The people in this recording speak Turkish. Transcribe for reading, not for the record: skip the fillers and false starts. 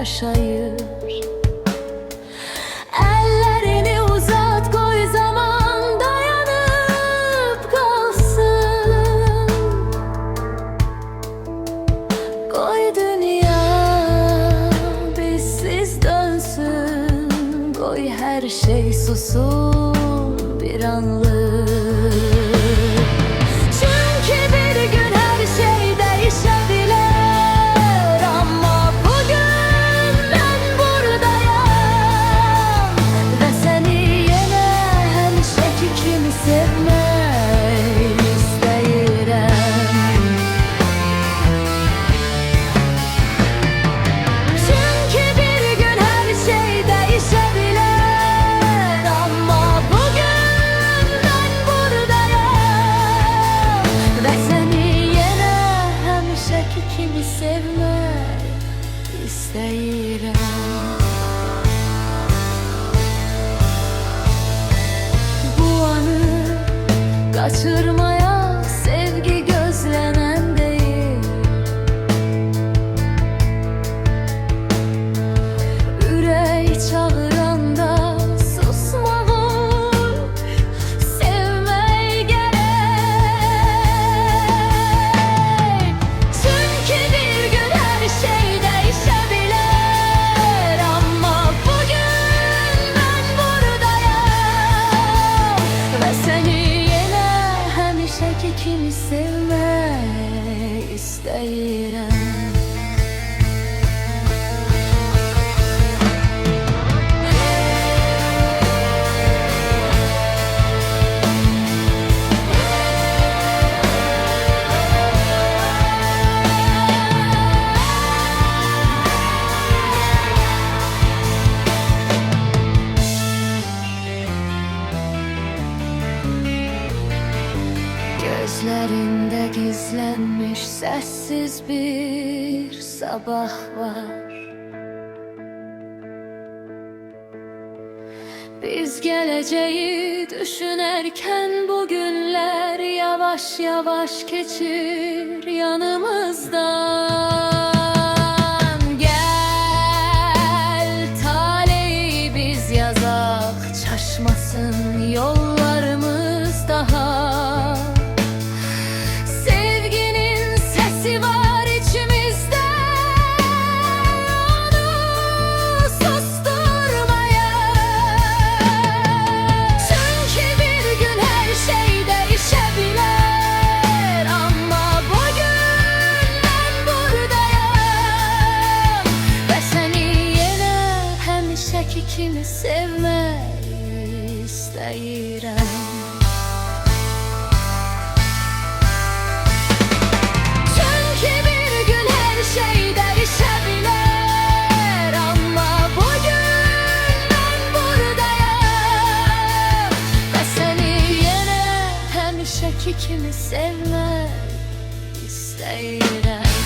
yaşayır. Ellerini uzat, koy zaman dayanıp kalsın. Koy dünya bizsiz dönsün. Koy her şey susun bir anlık. Çünkü bir gün her şey değişebilir, ama bugün ben buradayım ve seni yine hemşeki kimi sevmek isteyirim. Çünkü bir gün her şey değişebilir, ama bugün ben buradayım ve seni yine hemşeki kimi sevmek isteyirim. Bu anı kaçırmaya sevgi gözlenen değil. Yüreği çağıranda susmalı, sevmeyi gerek. Çünkü bir gün her şey değişebilir, ama bugün ben buradayım ve seni yine hemşeki kimi sevmek isteyirim. Gözlerinde gizlenmiş sessiz bir sabah var. Biz geleceği düşünürken bugünler yavaş yavaş geçir yanımızdan. Gel taleyi biz yazak, şaşmasın yollarımız daha. Sevginin sesi var içimizde, onu susturmayın. Çünkü bir gün her şey değişebilir, ama bugün ben buradayım ve seni yine hemşeki kimi sevmeyi isteyirim. Çünkü bir gün her şey değişebilir, ama bugün ben buradayım ve seni yine hemşeki kimi sevmek isteyirim.